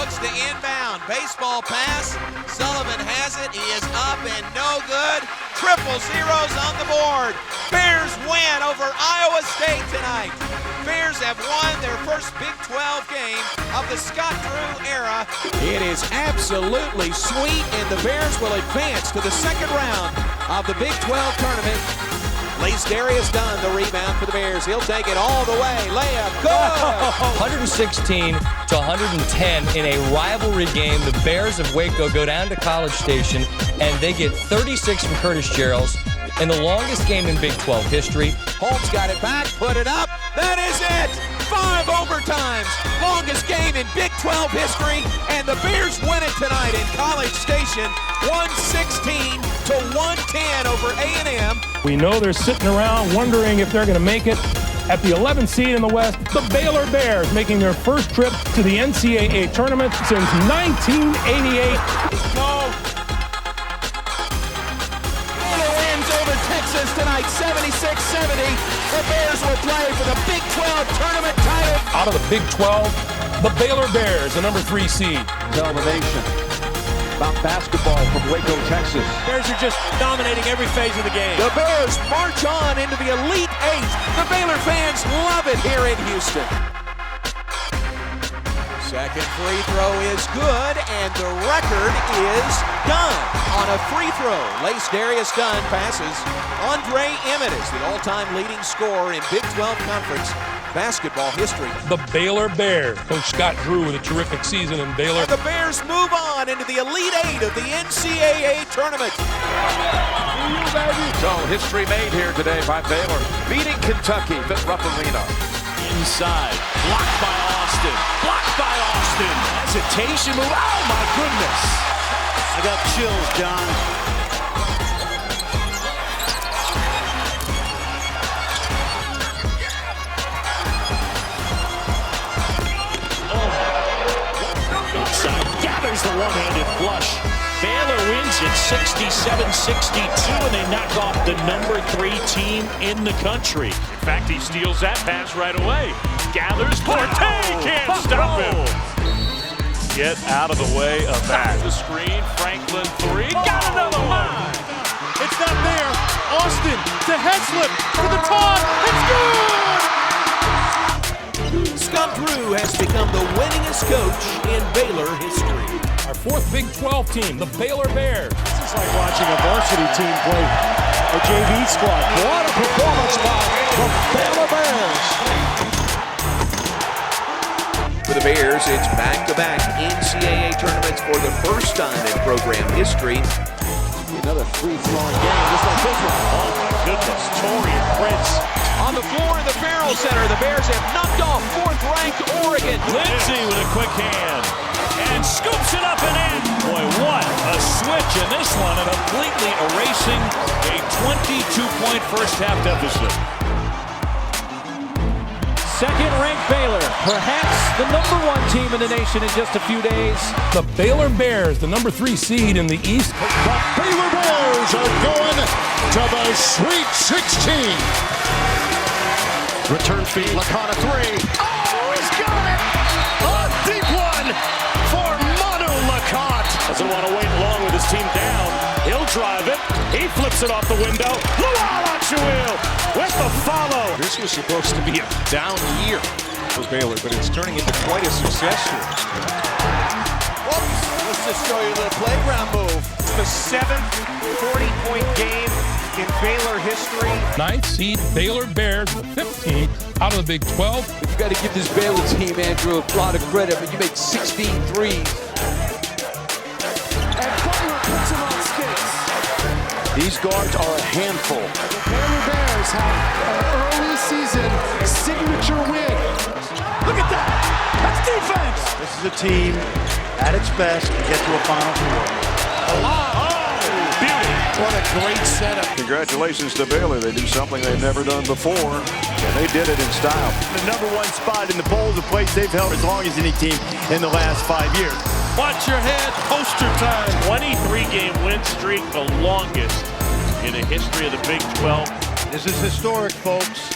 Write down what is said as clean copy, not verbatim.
looks to inbound. Baseball pass. Sullivan has it. He is up and no good. Triple zeros on the board. Bears win over Iowa State tonight. Bears have won their first Big 12 game of the Scott Drew era. It is absolutely sweet, and the Bears will advance to the second round of the Big 12 tournament. Darius Dunn, the rebound for the Bears. He'll take it all the way. Layup, good! 116 to 110 in a rivalry game. The Bears of Waco go down to College Station, and they get 36 from Curtis Gerald in the longest game in Big 12 history. Holmes got it back, put it up. That is it! 5 overtimes. Longest game in Big 12 history, and the Bears win it tonight in College Station. 116 to 110 over A&M. We know they're sitting around wondering if they're going to make it. At the 11th seed in the West, the Baylor Bears making their first trip to the NCAA tournament since 1988. No. Baylor wins over Texas tonight, 76-70. The Bears will play for the Big 12 tournament title. Out of the Big 12, the Baylor Bears, the number 3 seed. Tell the nation about basketball from Waco, Texas. Bears are just dominating every phase of the game. The Bears march on into the Elite Eight. The Baylor fans love it here in Houston. Second free throw is good, and the record is done on a free throw. Darius Dunn passes. Andre Emmett is the all-time leading scorer in Big 12 Conference basketball history. The Baylor Bears. Coach Scott Drew with a terrific season in Baylor. And the Bears move on into the Elite Eight of the NCAA tournament. So history made here today by Baylor, beating Kentucky at Rupp Arena. Inside, blocked by Austin. Blocked by Austin. Hesitation move. Oh my goodness. I got chills, John. Gathers the one-handed flush. Baylor wins it 67-62, and they knock off the number 3 team in the country. In fact, he steals that pass right away. Gathers, Forte can't stop him. Get out of the way of that. The screen, Franklin 3, got another one. It's not there. Austin to head slip to the top. It's good! Scott Drew has become the winningest coach in Baylor history. Our 4th Big 12 team, the Baylor Bears. This is like watching a varsity team play a JV squad. What a performance by the Baylor Bears. For the Bears, it's back-to-back NCAA tournaments for the first time in program history. Another free-flowing game, just like this one. Oh my goodness, Torian Prince. On the floor in the Farrell Center, the Bears have knocked off 4th-ranked Oregon. Lindsey with a quick hand. And scoops it up and in. Boy, what a switch in this one, and completely erasing a 22-point first-half deficit. Second-ranked Baylor, perhaps the number 1 team in the nation in just a few days. The Baylor Bears, the number 3 seed in the East. The Baylor Bears are going to the Sweet 16. Return feed, Lakana 3. Oh, he's got it! A deep one for Manu Lacotte. Doesn't want to wait long with his team down. He'll drive it. He flips it off the window. Luau Lachuil with the follow. This was supposed to be a down year for Baylor, but it's turning into quite a success story. Whoops, let's just show you the playground move. The 7th 40-point game in Baylor history. 9th seed Baylor Bears, the 15th out of the Big 12. You got to give this Baylor team, Andrew, a lot of credit, but you make 16 threes. And Butler puts him on skates. These guards are a handful. The Baylor Bears have an early season signature win. Look at that. That's defense. This is a team at its best to get to a Final Four. What a great setup. Congratulations to Baylor. They do something they've never done before, and they did it in style. The number 1 spot in the bowl, the place they've held as long as any team in the last 5 years. Watch your head. Poster time. 23-game win streak, the longest in the history of the Big 12. This is historic, folks.